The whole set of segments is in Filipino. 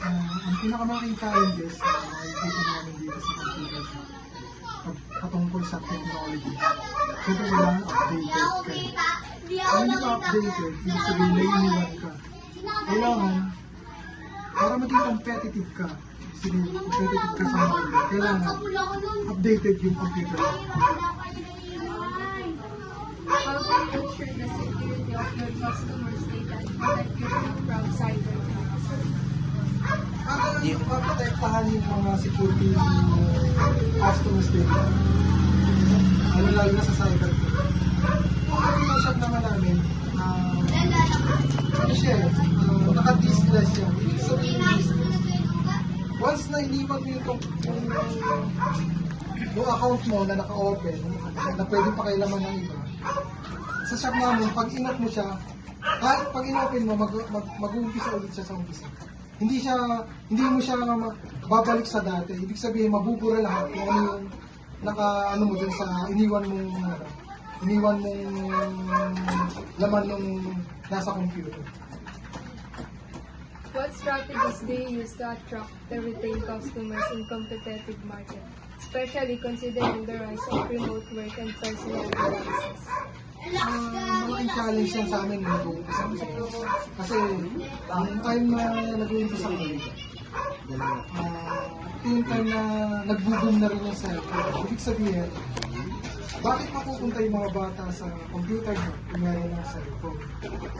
Ang pinakamaking challenges na nakikita namin dito sa computer shop patungkol sa technology. Siyempre kailangan updated ka. Kung hindi ka updated, yung sabihin na iniwan ka. Kailangan, para maging competitive ka, competitive ka sa market, kailangan updated yung computer shop. How do you ensure the security of your customers' data and protect them from cyber attacks? Maprotektahan yung mga security customers data. Lalo na sa cyber. Yung shop naman namin, ano siya, naka-display siya. Ibig sabihin, once na iniwan mo yung account mo na naka-open, na pwede pakailaman ng iba, sa shop namin, pag inot mo siya, kahit pag in-open mo, mag-uumpisa ulit siya sa umpisa. Hindi mo siya babalik sa dati. Ibig sabihin, mabubura lahat kung ano yung ano mo dun sa iniwan mong laman nung nasa computer. What strategies do you use to attract the retail customers in competitive market, especially considering the rise of remote work and personal devices? Malaking challenge yan sa amin nag-uumpisa kasi yung time na nag-uumpisa ko yung time na nag-boom na rin yung cellphone. Ibig sabihin, bakit mapupunta yung mga bata sa computer na kung meron ng cellphone?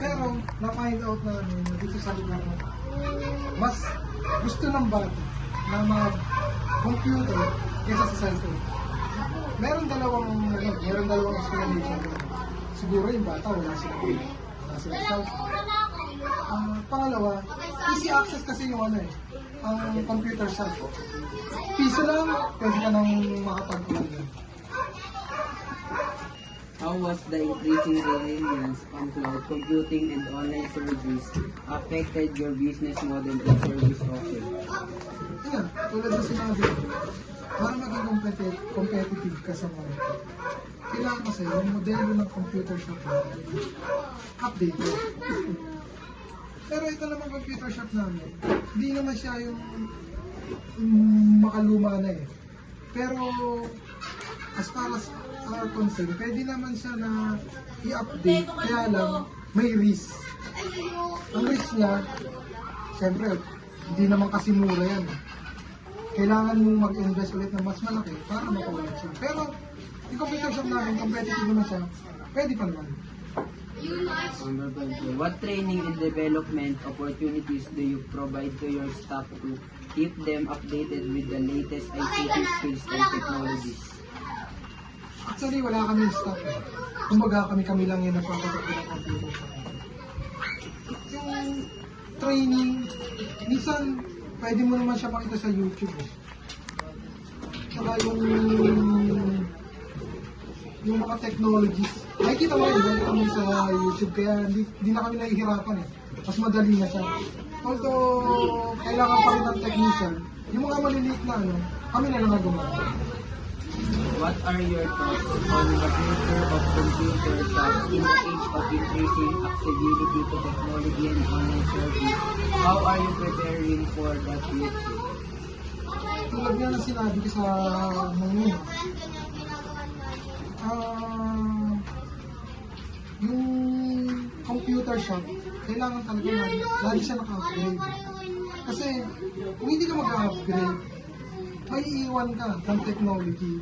Pero na-find out namin na dito sa lugar na mas gusto ng bata na mag-computer kaysa sa cellphone. Meron dalawang explanation. Siguro yung bata wala silang cellphone. Pangalawa, easy access kasi yung ang computer shop. Piso lang, pwede ka nang makapag-online. How was the increasing reliance on cloud computing and online service affected your business model and service offering? Ayan, tulad na sinabi ko, para maging competitive ka sa market, kailangan kasi yung modelo ng computer shop natin, updated. Pero ito naman computer shop namin, hindi naman siya yung makaluma na eh. Pero as far as our concern, pwede naman siya na i-update, kaya lang may risk. Ang risk niya, siyempre, hindi naman kasi mura yan. Kailangan mong mag-invest ulit ng mas malaki para makuha siya. Pero yung computer shop namin, competitive naman siya, pwede pa naman. Number 20. What training and development opportunities do you provide to your staff to keep them updated with the latest ICT skills and technologies? Actually, wala kami staff. Kumbaga kami lang yung nagpapatok ng computer shop. Yung training, minsan, pwede mo naman siya makita sa YouTube. Saka yung mga technologies. Nakikita mo rin kami sa YouTube, kaya hindi na kami nahihirapan eh. Mas madali na siya. Although, kailangan pa rin ng technician, yung mga maliliit na kami na lang nagumagawa. What are your thoughts on the future of computer shops in the age of increasing accessibility to technology and online service? How are you preparing for that future? Tulad nga na sinabi ko sa mga yung computer shop, kailangan talaga lagi siya naka-upgrade. Kasi kung hindi ka mag-upgrade, may iiwan ka ng technology.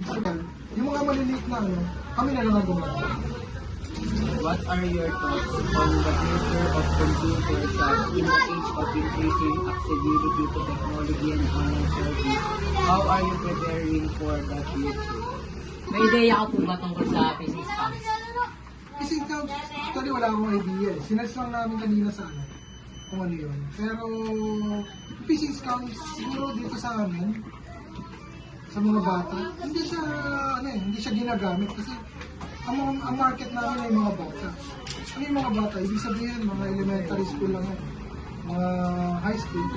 Yung mga maliliit na kami na lang gumagawa. What are your thoughts on the future of computer shops in the age of increasing accessibility to technology and online service? How are you preparing for that future? May ideya ka po ba tungkol sa PC scams? Kasi actually wala akong idea eh. Sinerge lang namin kanina sa kung ano yun. Pero phishing scams siguro dito sa amin, sa mga bata, hindi siya ginagamit kasi ang market namin ay mga bata. Ano yung mga bata? Ibig sabihin, mga elementary school lang yan. Mga high school.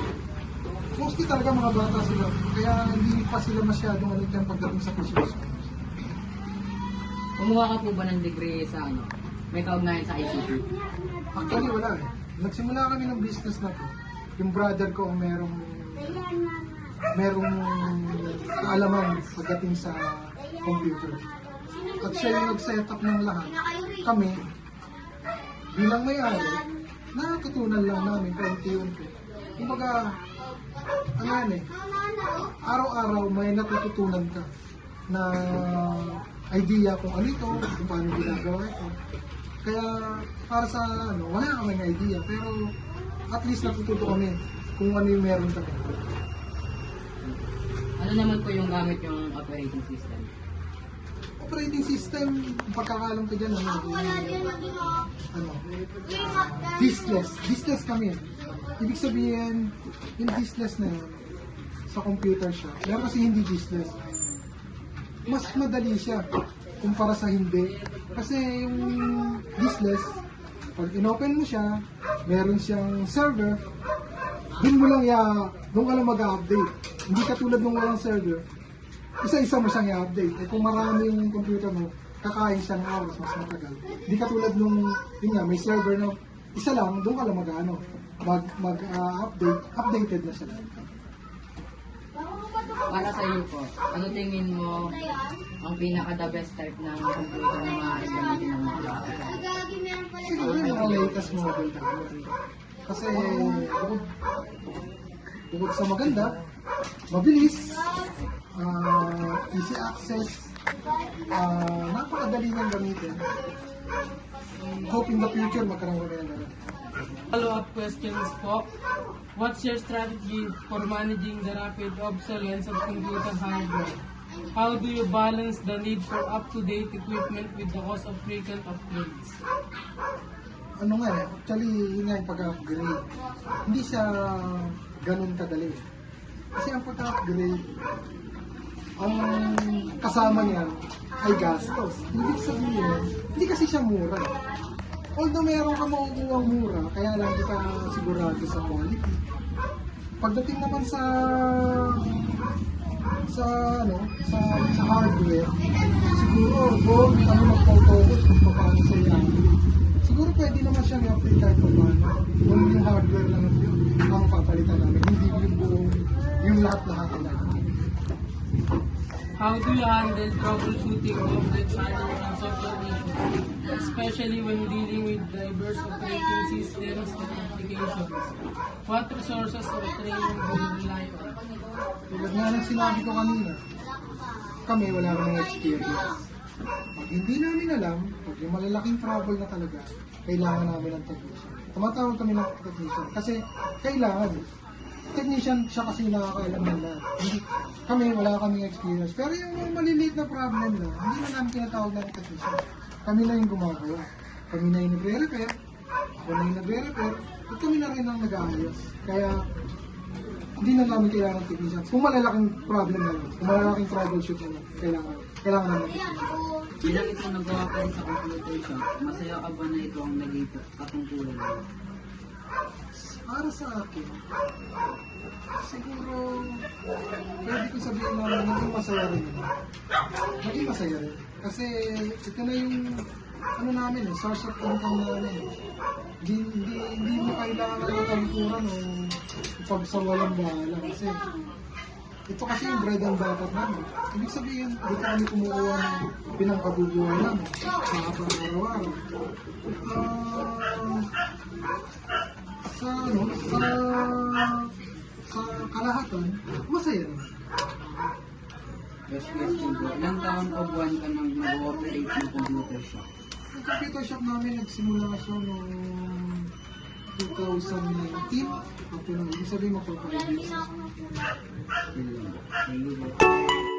Mostly talaga mga bata sila. Kaya hindi pa sila masyadong dyan pagdating sa phishing scams. Kumuha ka po ba ng degree sa may kaugnayan sa ICT? Actually wala eh. Nagsimula kami ng business na to. yung brother ko ang merong kaalaman pagdating sa computer. At siya yung nag-setup ng lahat. Kami, bilang may-ari, natutunan lang namin kaunti-unti. Kumbaga, ano yan eh, araw-araw may natututunan ka na idea kung ano ito, kung paano ginagawa ito. Kaya para sa ano, wala kaming idea, pero at least natututo kami kung ano yung meron kami. Ano naman po yung gamit yung operating system? Operating system, pagkakalam ko dyan, diskless. Diskless kami. Ibig sabihin, yung diskless na yun, sa computer siya. Pero kasi hindi diskless. Mas madali siya kumpara sa hindi. Kasi yung diskless, pag inopen mo siya, meron siyang server, doon ka lang mag-update. Hindi katulad ng walang server, isa-isa mo siyang i-update. Eh kung marami yung computer mo, kakain siya ng oras, mas matagal. Hindi katulad nung, yun nga, may server na isa lang, doon ka lang mag-update, updated na siya. Para sa iyo po, ano tingin mo ang pinaka-the best type ng computer na maaaring gamitin ng mga bata? Siguro yung mga latest model na. Kasi bukod sa maganda, mabilis, easy access, napakadali niyang gamitin. Hope in the future magkaroon ko na yan. Follow-up questions po. What's your strategy for managing the rapid obsolescence of computer hardware? How do you balance the need for up-to-date equipment with the cost of frequent upgrades? Ano nga eh, actually yun nga yung pag-upgrade. Hindi siya ganun kadali. Kasi ang pag-upgrade, ang kasama niya ay gastos. Ibig sabihin, hindi kasi siya mura. Although meron ka makukuha mura, kaya lang di ka sigurado sa quality. Pagdating naman sa hardware, siguro kung ano mag-focus kung paano sa i-upgrade. Siguro pwede naman siyang i-upgrade kahit pa paano. Kung yung hardware lang ang papalitan namin, hindi yung lahat-lahat talaga. How do you handle troubleshooting complex hardware and software issues, especially when dealing with diverse operating systems and applications? What resources or training do you rely on? Tulad nga ng sinabi ko kanina, kami wala namang experience. Pag hindi namin alam, pag yung malalaking trouble na talaga, kailangan namin ng technician. Tumatawag kami ng technician kasi kailangan. Technician siya kasi nakakaalam na lahat. Kami, wala kaming experience. Pero yung maliliit na problem na, hindi na namin tinatawag ng technician. Kami na yung gumagawa. Kami na yung nagre-repair, ako na yung nagre-repair, at kami na rin ang nag-aayos. Kaya, hindi na namin kailangan ng technician. Kung malalaking problem na yun, kung malalaking troubleshoot na yun, kailangan namin ng technician. Bilang isang nagawa ko rin sa computer shop, masaya ka ba na ito ang naging katungkulan mo? Para sa akin, siguro, pwede ko sabihin na naging masaya rin. Naging masaya rin. Kasi ito na yung, ano namin, source of income namin. Hindi mo kailangan ng kalikuran o pagsawalang bahala. Kasi ito kasi yung bread and butter namin. Ibig sabihin, dito kami kumukuha ng pinangkabubuhay namin sa araw-araw. Sa kalahatan, masaya rin. First question po, ilang taon o buwan ka nang nag-ooperate ng computer shop? Ang computer shop namin, nagsimula na siya noong 2019. Ako na, ibig sabihin magpapalagay. Thank you.